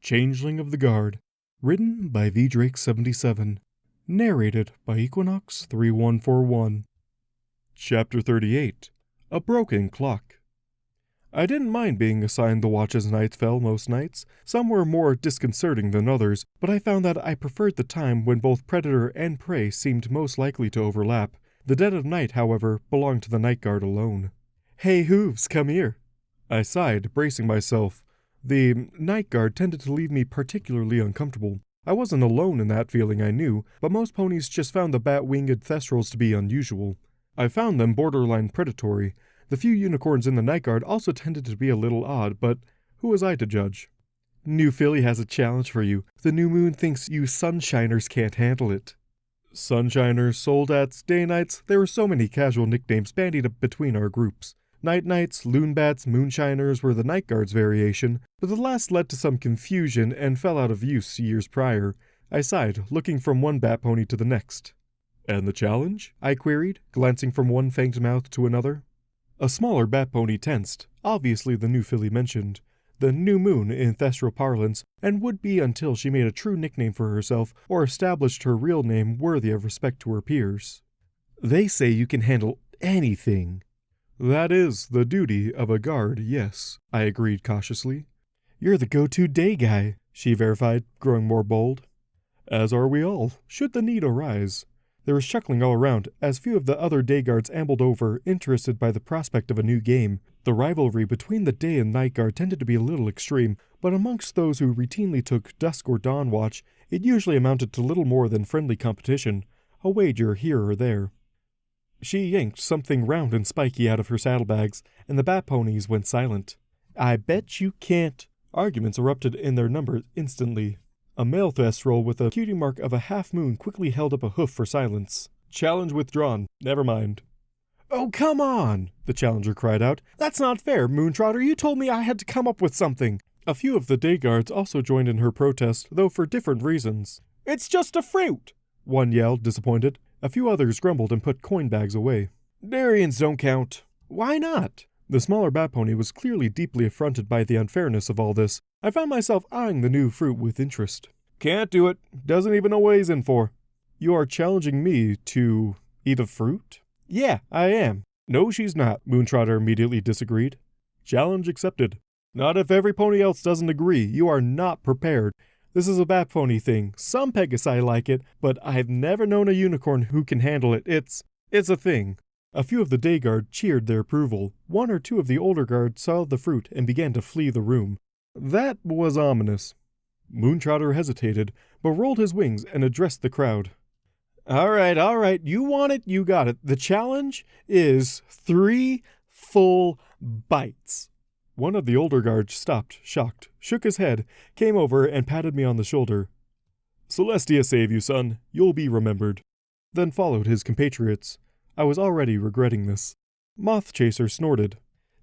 Changeling of the Guard, written by vdrake77, narrated by Equinox3141. Chapter 38, A Broken Clock. I didn't mind being assigned the watch as night fell most nights. Some were more disconcerting than others, but I found that I preferred the time when both predator and prey seemed most likely to overlap. The dead of night, however, belonged to the night guard alone. "Hey, Hooves, come here." I sighed, bracing myself. The night guard tended to leave me particularly uncomfortable. I wasn't alone in that feeling, I knew, but most ponies just found the bat-winged thestrals to be unusual. I found them borderline predatory. The few unicorns in the night guard also tended to be a little odd, but who was I to judge? "New filly has a challenge for you. The new moon thinks you sunshiners can't handle it." Sunshiners, soldats, day knights, there were so many casual nicknames bandied up between our groups. Night knights, loonbats, moonshiners were the night guard's variation, but the last led to some confusion and fell out of use years prior. I sighed, looking from one bat pony to the next. "And the challenge?" I queried, glancing from one fanged mouth to another. A smaller bat pony tensed, obviously the new filly mentioned. The new moon in thestral parlance, and would be until she made a true nickname for herself or established her real name worthy of respect to her peers. "They say you can handle anything." "That is the duty of a guard, yes," I agreed cautiously. "You're the go-to day guy," she verified, growing more bold. "As are we all, should the need arise." There was chuckling all around, as few of the other day guards ambled over, interested by the prospect of a new game. The rivalry between the day and night guard tended to be a little extreme, but amongst those who routinely took dusk or dawn watch, it usually amounted to little more than friendly competition, a wager here or there. She yanked something round and spiky out of her saddlebags, and the bat ponies went silent. "I bet you can't." Arguments erupted in their number instantly. A male thestral with a cutie mark of a half-moon quickly held up a hoof for silence. "Challenge withdrawn. Never mind." "Oh, come on!" the challenger cried out. "That's not fair, Moontrotter. You told me I had to come up with something." A few of the day guards also joined in her protest, though for different reasons. "It's just a fruit!" one yelled, disappointed. A few others grumbled and put coin bags away. "Darians don't count." "Why not?" The smaller bat pony was clearly deeply affronted by the unfairness of all this. I found myself eyeing the new fruit with interest. "Can't do it. Doesn't even know what he's in for." "You are challenging me to eat a fruit?" "Yeah, I am." "No, she's not," Moontrotter immediately disagreed. "Challenge accepted." "Not if every pony else doesn't agree. You are not prepared. This is a bat pony thing. Some Pegasi like it, but I've never known a unicorn who can handle it. It's a thing." A few of the day guard cheered their approval. One or two of the older guards saw the fruit and began to flee the room. That was ominous. Moontrotter hesitated, but rolled his wings and addressed the crowd. All right, you want it, you got it. The challenge is 3 full bites." One of the older guards stopped, shocked, shook his head, came over and patted me on the shoulder. "Celestia save you, son. You'll be remembered." Then followed his compatriots. I was already regretting this. Moth Chaser snorted.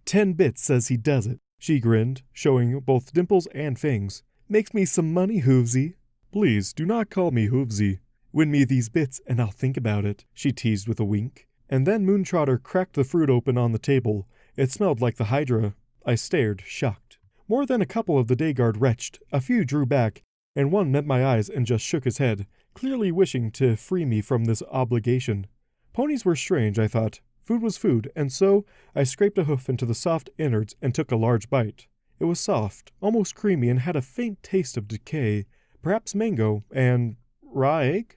10 bits says he does it. She grinned, showing both dimples and fangs. "Makes me some money, Hoovesy." "Please, do not call me Hoovesy." "Win me these bits and I'll think about it," she teased with a wink. And then Moontrotter cracked the fruit open on the table. It smelled like the Hydra. I stared, shocked. More than a couple of the day guard retched, a few drew back, and one met my eyes and just shook his head, clearly wishing to free me from this obligation. Ponies were strange, I thought. Food was food, and so I scraped a hoof into the soft innards and took a large bite. It was soft, almost creamy, and had a faint taste of decay, perhaps mango, and raw egg?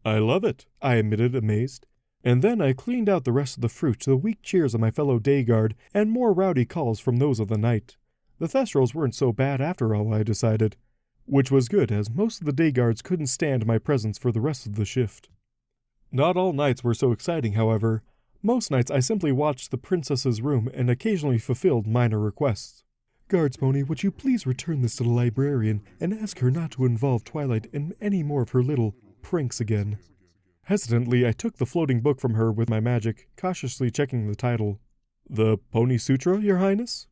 "I love it," I admitted, amazed. And then I cleaned out the rest of the fruit to the weak cheers of my fellow day guard and more rowdy calls from those of the night. The thestrals weren't so bad after all, I decided. Which was good, as most of the day guards couldn't stand my presence for the rest of the shift. Not all nights were so exciting, however. Most nights I simply watched the princess's room and occasionally fulfilled minor requests. "Guards pony, would you please return this to the librarian and ask her not to involve Twilight in any more of her little pranks again?" Hesitantly, I took the floating book from her with my magic, cautiously checking the title. "The Pony Sutra, Your Highness?"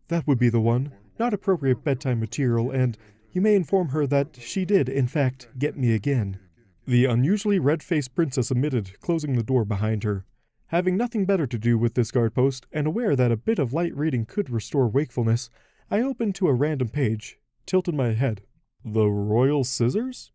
"That would be the one. Not appropriate bedtime material, and you may inform her that she did, in fact, get me again." The unusually red-faced princess admitted, closing the door behind her. Having nothing better to do with this guard post, and aware that a bit of light reading could restore wakefulness, I opened to a random page. tilted my head. The Royal Scissors?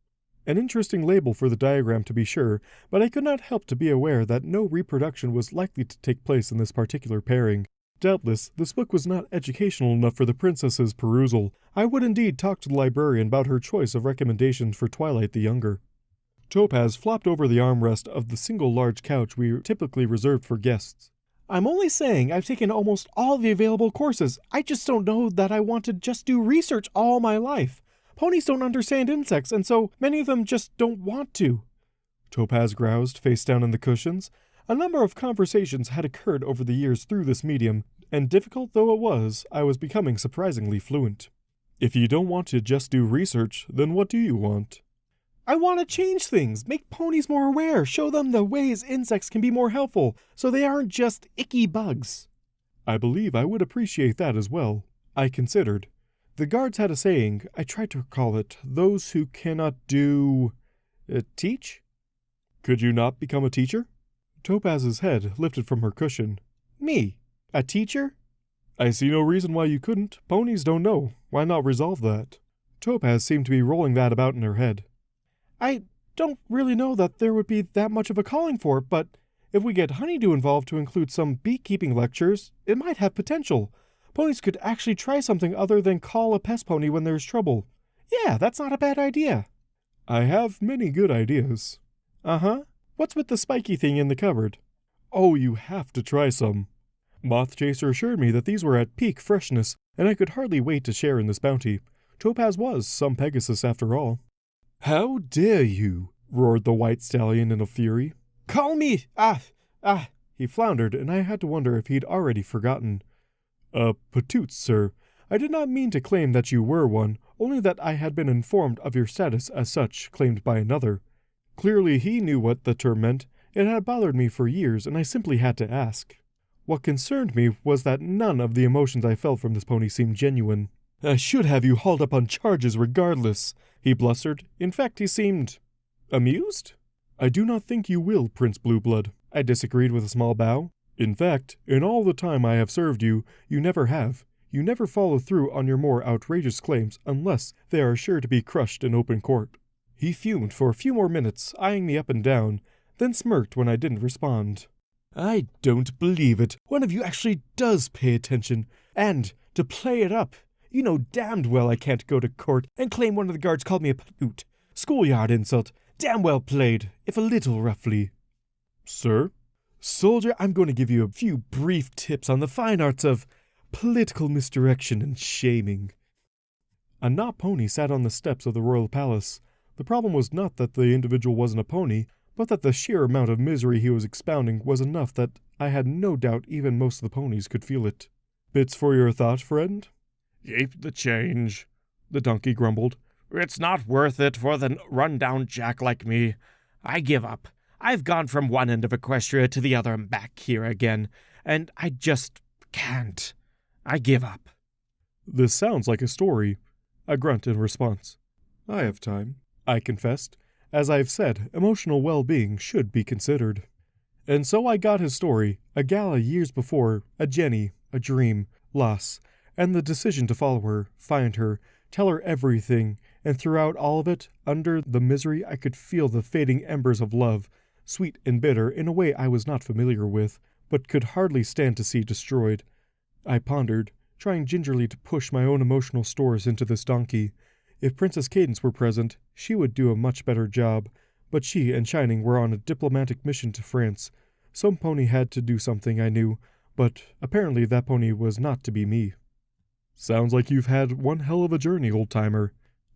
An interesting label for the diagram to be sure, but I could not help to be aware that no reproduction was likely to take place in this particular pairing. Doubtless, this book was not educational enough for the princess's perusal. I would indeed talk to the librarian about her choice of recommendations for Twilight the Younger. Topaz flopped over the armrest of the single large couch we typically reserved for guests. I'm only saying I've taken almost all the available courses. I just don't know that I want to just do research all my life. Ponies don't understand insects, and so many of them just don't want to. Topaz groused, face down in the cushions. A number of conversations had occurred over the years through this medium, and difficult though it was, I was becoming surprisingly fluent. If you don't want to just do research, then what do you want? I want to change things, make ponies more aware, show them the ways insects can be more helpful, so they aren't just icky bugs. I believe I would appreciate that as well. I considered. The guards had a saying, I tried to recall it, those who cannot do... teach? Could you not become a teacher? Topaz's head lifted from her cushion. Me? A teacher? I see no reason why you couldn't. Ponies don't know. Why not resolve that? Topaz seemed to be rolling that about in her head. I don't really know that there would be that much of a calling for it, but if we get Honeydew involved to include some beekeeping lectures, it might have potential. Ponies could actually try something other than call a pest pony when there's trouble. Yeah, that's not a bad idea. I have many good ideas. Uh-huh. What's with the spiky thing in the cupboard? Oh, you have to try some. Moth Chaser assured me that these were at peak freshness, and I could hardly wait to share in this bounty. Topaz was some Pegasus after all. How dare you? Roared the white stallion in a fury. Call me! He floundered, and I had to wonder if he'd already forgotten. Patoots, sir. I did not mean to claim that you were one, only that I had been informed of your status as such, claimed by another. Clearly he knew what the term meant. It had bothered me for years, and I simply had to ask. What concerned me was that none of the emotions I felt from this pony seemed genuine. I should have you hauled up on charges regardless, he blustered. In fact, he seemed... amused? I do not think you will, Prince Blueblood. I disagreed with a small bow. In fact, in all the time I have served you, you never have. You never follow through on your more outrageous claims unless they are sure to be crushed in open court. He fumed for a few more minutes, eyeing me up and down, then smirked when I didn't respond. I don't believe it. One of you actually does pay attention. And, to play it up, you know damned well I can't go to court and claim one of the guards called me a patoot. Schoolyard insult. Damn well played, if a little roughly. Sir? Soldier, I'm going to give you a few brief tips on the fine arts of political misdirection and shaming. A knot pony sat on the steps of the royal palace. The problem was not that the individual wasn't a pony, but that the sheer amount of misery he was expounding was enough that I had no doubt even most of the ponies could feel it. Bits for your thought, friend? Keep the change, the donkey grumbled. It's not worth it for the run-down jack like me. I give up. I've gone from one end of Equestria to the other and back here again, and I just can't. I give up. This sounds like a story. A grunt in response. I have time, I confessed. As I've said, emotional well-being should be considered. And so I got his story, a gala years before, a Jenny, a dream, loss, and the decision to follow her, find her, tell her everything, and throughout all of it, under the misery I could feel the fading embers of love, sweet and bitter in a way I was not familiar with, but could hardly stand to see destroyed. I pondered, trying gingerly to push my own emotional stores into this donkey. If Princess Cadence were present, she would do a much better job, but she and Shining were on a diplomatic mission to France. Some pony had to do something, I knew, but apparently that pony was not to be me. Sounds like you've had one hell of a journey, old-timer.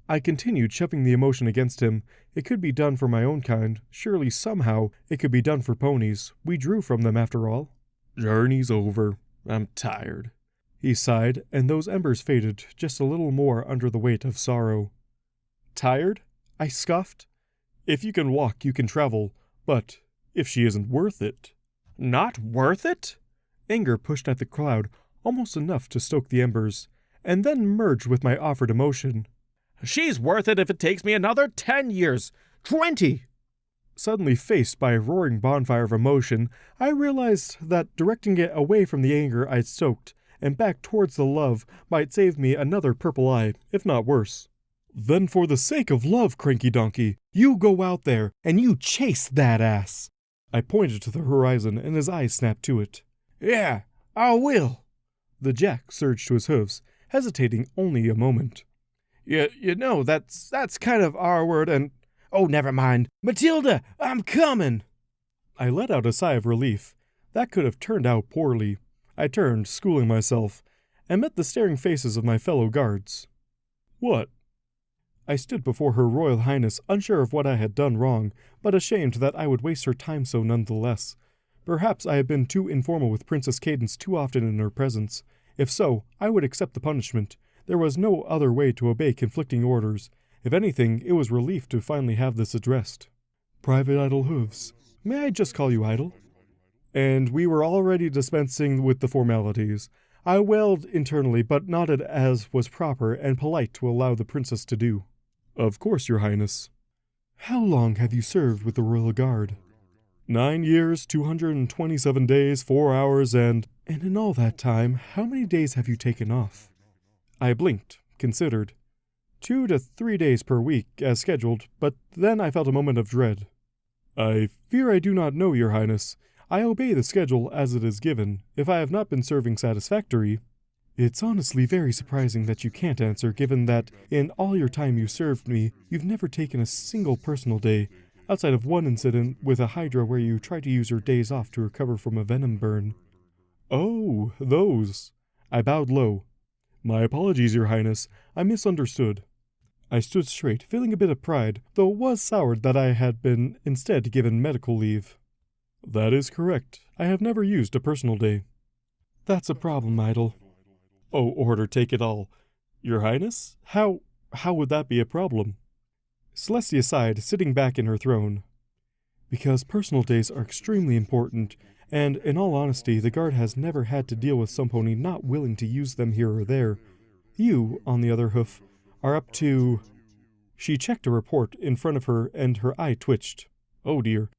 I continued, shoving the emotion against him. It could be done for my own kind. Surely, somehow, it could be done for ponies. We drew from them, after all. Journey's over. I'm tired. He sighed, and those embers faded just a little more under the weight of sorrow. Tired? I scoffed. If you can walk, you can travel. But if she isn't worth it... Not worth it? Anger pushed at the cloud, almost enough to stoke the embers, and then merged with my offered emotion. She's worth it if it takes me another 10 years. 20! Suddenly faced by a roaring bonfire of emotion, I realized that directing it away from the anger I'd stoked and back towards the love might save me another purple eye, if not worse. Then for the sake of love, cranky donkey, you go out there and you chase that ass. I pointed to the horizon and his eyes snapped to it. Yeah, I will. The jack surged to his hooves, hesitating only a moment. You know, that's kind of our word and... Oh, never mind. Matilda, I'm coming! I let out a sigh of relief. That could have turned out poorly. I turned, schooling myself, and met the staring faces of my fellow guards. What? I stood before Her Royal Highness, unsure of what I had done wrong, but ashamed that I would waste her time so nonetheless. Perhaps I had been too informal with Princess Cadence too often in her presence. If so, I would accept the punishment. There was no other way to obey conflicting orders. If anything, it was relief to finally have this addressed. Private Idol Hooves. May I just call you Idol? And we were already dispensing with the formalities. I wailed internally, but nodded as was proper and polite to allow the princess to do. Of course, Your Highness. How long have you served with the Royal Guard? 9 years, 227 days, 4 hours, and in all that time, how many days have you taken off? I blinked, considered. 2 to 3 days per week, as scheduled, but then I felt a moment of dread. I fear I do not know, Your Highness. I obey the schedule as it is given. If I have not been serving satisfactory... It's honestly very surprising that you can't answer, given that in all your time you served me, you've never taken a single personal day, outside of one incident with a Hydra where you tried to use your days off to recover from a venom burn. Oh, those. I bowed low. My apologies, Your Highness. I misunderstood. I stood straight, feeling a bit of pride, though it was soured that I had been instead given medical leave. That is correct. I have never used a personal day. That's a problem, Idol. Oh, order, take it all. Your Highness? How would that be a problem? Celestia sighed, sitting back in her throne. Because personal days are extremely important, and in all honesty, the guard has never had to deal with some pony not willing to use them here or there. You, on the other hoof, are up to... She checked a report in front of her, and her eye twitched. Oh dear.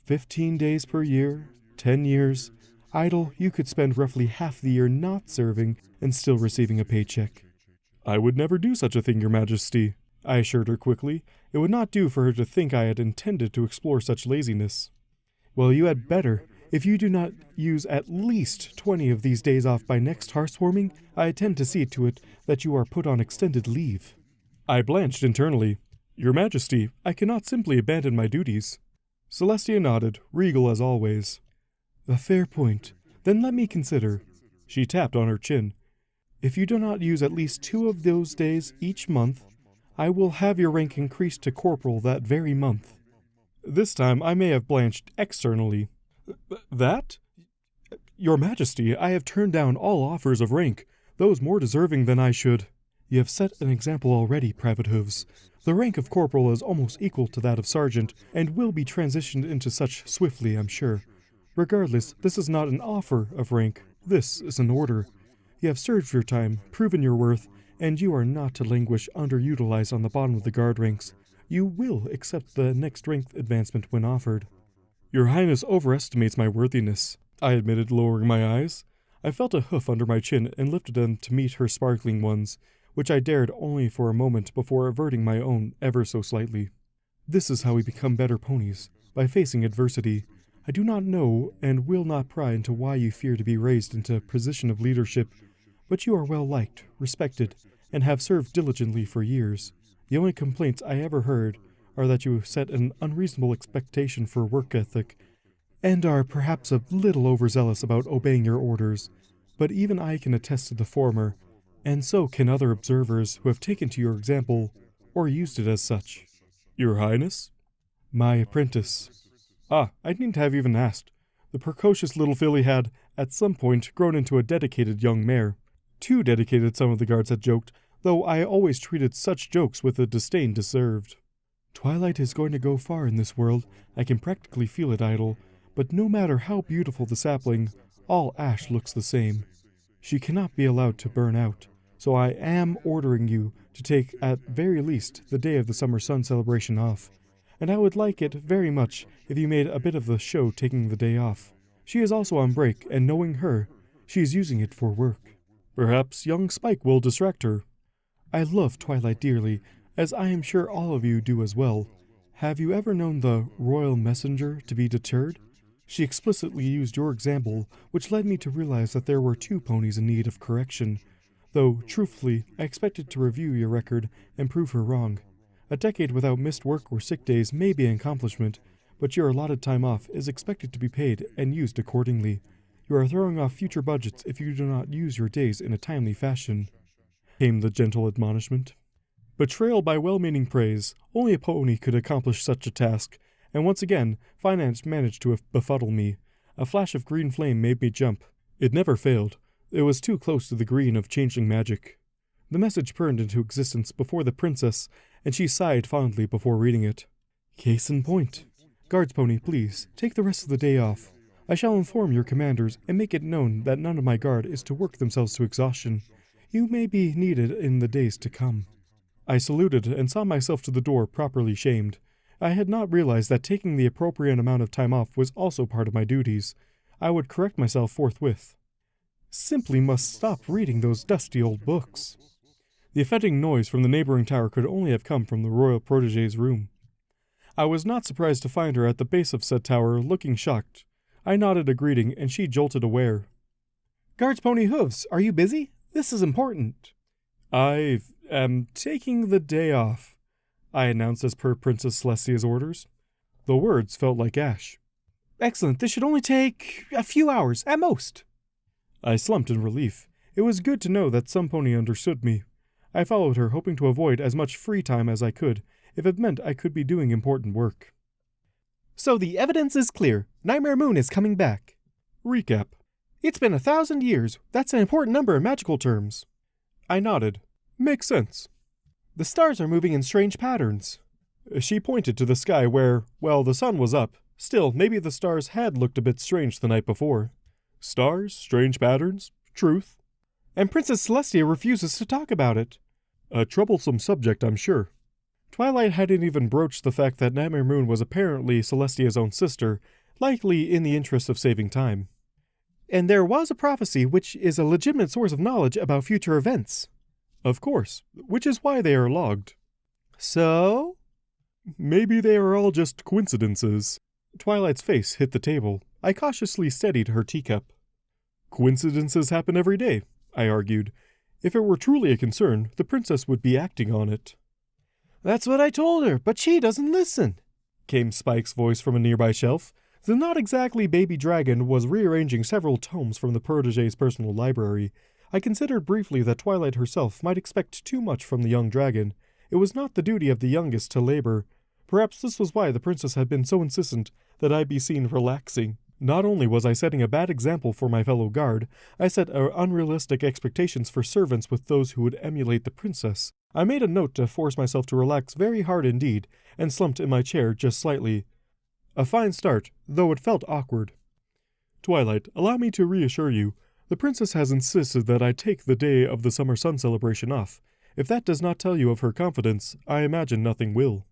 15 days per year, 10 years. Idle, you could spend roughly half the year not serving and still receiving a paycheck. I would never do such a thing, Your Majesty, I assured her quickly. It would not do for her to think I had intended to explore such laziness. Well, you had better. If you do not use at least 20 of these days off by next hearthwarming, I intend to see to it that you are put on extended leave. I blanched internally. Your Majesty, I cannot simply abandon my duties. Celestia nodded, regal as always. A fair point. Then let me consider. She tapped on her chin. If you do not use at least 2 of those days each month, I will have your rank increased to corporal that very month. This time I may have blanched externally. That? Your Majesty, I have turned down all offers of rank, those more deserving than I should. You have set an example already, Private Hooves. The rank of corporal is almost equal to that of sergeant, and will be transitioned into such swiftly, I'm sure. Regardless, this is not an offer of rank. This is an order. You have served your time, proven your worth, and you are not to languish underutilized on the bottom of the guard ranks. You will accept the next rank advancement when offered. Your Highness overestimates my worthiness, I admitted, lowering my eyes. I felt a hoof under my chin and lifted them to meet her sparkling ones, which I dared only for a moment before averting my own ever so slightly. This is how we become better ponies, by facing adversity. I do not know and will not pry into why you fear to be raised into a position of leadership, but you are well liked, respected, and have served diligently for years. The only complaints I ever heard are that you set an unreasonable expectation for work ethic, and are perhaps a little overzealous about obeying your orders, but even I can attest to the former, and so can other observers who have taken to your example, or used it as such. Your Highness? My apprentice. Ah, I needn't have even asked. The precocious little filly had, at some point, grown into a dedicated young mare. Too dedicated, some of the guards had joked, though I always treated such jokes with the disdain deserved. Twilight is going to go far in this world. I can practically feel it, Idol, but no matter how beautiful the sapling, all ash looks the same. She cannot be allowed to burn out, so I am ordering you to take, at very least, the day of the summer sun celebration off. And I would like it very much if you made a bit of the show taking the day off. She is also on break, and knowing her, she is using it for work. Perhaps young Spike will distract her. I love Twilight dearly, as I am sure all of you do as well. Have you ever known the royal messenger to be deterred? She explicitly used your example, which led me to realize that there were 2 ponies in need of correction. Though, truthfully, I expected to review your record and prove her wrong. A decade without missed work or sick days may be an accomplishment, but your allotted time off is expected to be paid and used accordingly. You are throwing off future budgets if you do not use your days in a timely fashion, came the gentle admonishment. Betrayal by well-meaning praise. Only a pony could accomplish such a task, and once again, finance managed to befuddle me. A flash of green flame made me jump. It never failed. It was too close to the green of changeling magic. The message burned into existence before the princess, and she sighed fondly before reading it. Case in point. Guards pony, please, take the rest of the day off. I shall inform your commanders and make it known that none of my guard is to work themselves to exhaustion. You may be needed in the days to come. I saluted and saw myself to the door, properly shamed. I had not realized that taking the appropriate amount of time off was also part of my duties. I would correct myself forthwith. Simply must stop reading those dusty old books. The offending noise from the neighboring tower could only have come from the royal protege's room. I was not surprised to find her at the base of said tower, looking shocked. I nodded a greeting, and she jolted aware. Guards pony Hooves, are you busy? This is important. I am taking the day off, I announced as per Princess Celestia's orders. The words felt like ash. Excellent, this should only take a few hours, at most. I slumped in relief. It was good to know that some pony understood me. I followed her, hoping to avoid as much free time as I could, if it meant I could be doing important work. So the evidence is clear. Nightmare Moon is coming back. Recap. It's been 1,000 years. That's an important number in magical terms. I nodded. Makes sense. The stars are moving in strange patterns. She pointed to the sky where, well, the sun was up. Still, maybe the stars had looked a bit strange the night before. Stars, strange patterns, truth. And Princess Celestia refuses to talk about it. A troublesome subject, I'm sure. Twilight hadn't even broached the fact that Nightmare Moon was apparently Celestia's own sister, likely in the interest of saving time. And there was a prophecy which is a legitimate source of knowledge about future events. Of course, which is why they are logged. So? Maybe they are all just coincidences. Twilight's face hit the table. I cautiously steadied her teacup. Coincidences happen every day, I argued. If it were truly a concern, the princess would be acting on it. That's what I told her, but she doesn't listen, came Spike's voice from a nearby shelf. The not exactly baby dragon was rearranging several tomes from the protege's personal library. I considered briefly that Twilight herself might expect too much from the young dragon. It was not the duty of the youngest to labor. Perhaps this was why the princess had been so insistent that I be seen relaxing. Not only was I setting a bad example for my fellow guard, I set unrealistic expectations for servants with those who would emulate the princess. I made a note to force myself to relax very hard indeed, and slumped in my chair just slightly. A fine start, though it felt awkward. Twilight, allow me to reassure you. The princess has insisted that I take the day of the summer sun celebration off. If that does not tell you of her confidence, I imagine nothing will.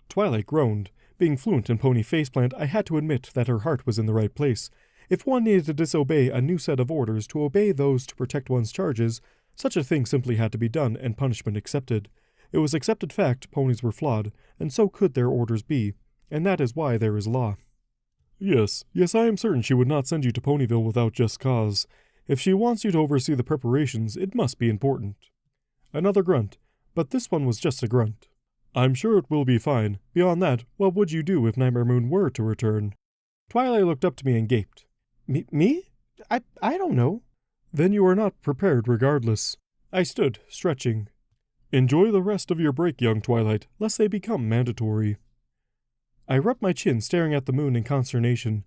Twilight groaned. Being fluent in pony faceplant, I had to admit that her heart was in the right place. If one needed to disobey a new set of orders to obey those to protect one's charges, such a thing simply had to be done and punishment accepted. It was accepted fact ponies were flawed, and so could their orders be, and that is why there is law. Yes, I am certain she would not send you to Ponyville without just cause. If she wants you to oversee the preparations, it must be important. Another grunt, but this one was just a grunt. I'm sure it will be fine. Beyond that, what would you do if Nightmare Moon were to return? Twilight looked up to me and gaped. Me? I don't know. Then you are not prepared regardless. I stood, stretching. Enjoy the rest of your break, young Twilight, lest they become mandatory. I rubbed my chin, staring at the moon in consternation.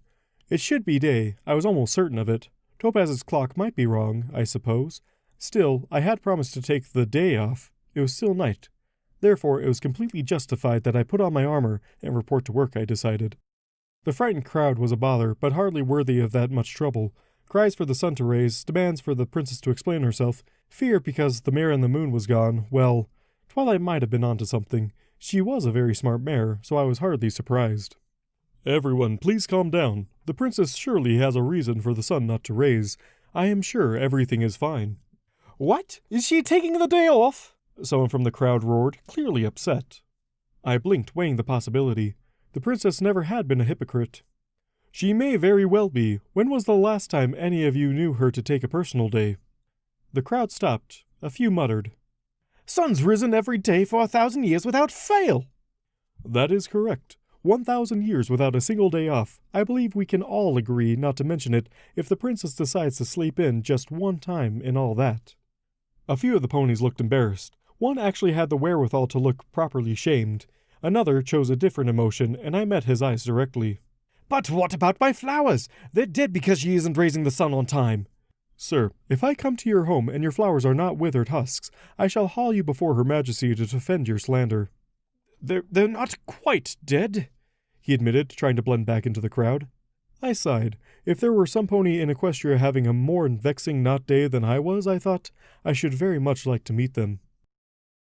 It should be day, I was almost certain of it. Topaz's clock might be wrong, I suppose. Still, I had promised to take the day off. It was still night. Therefore, it was completely justified that I put on my armor and report to work, I decided. The frightened crowd was a bother, but hardly worthy of that much trouble. Cries for the sun to raise, demands for the princess to explain herself, fear because the mare and the moon was gone. Well, Twilight might have been onto something. She was a very smart mare, so I was hardly surprised. Everyone, please calm down. The princess surely has a reason for the sun not to raise. I am sure everything is fine. What? Is she taking the day off? Someone from the crowd roared, clearly upset. I blinked, weighing the possibility. The princess never had been a hypocrite. She may very well be. When was the last time any of you knew her to take a personal day? The crowd stopped. A few muttered. Sun's risen every day for 1,000 years without fail. That is correct. 1,000 years without a single day off. I believe we can all agree not to mention it if the princess decides to sleep in just one time in all that. A few of the ponies looked embarrassed. One actually had the wherewithal to look properly shamed. Another chose a different emotion, and I met his eyes directly. But what about my flowers? They're dead because she isn't raising the sun on time. Sir, if I come to your home and your flowers are not withered husks, I shall haul you before Her Majesty to defend your slander. They're not quite dead, he admitted, trying to blend back into the crowd. I sighed. If there were some pony in Equestria having a more vexing not day than I was, I thought, I should very much like to meet them.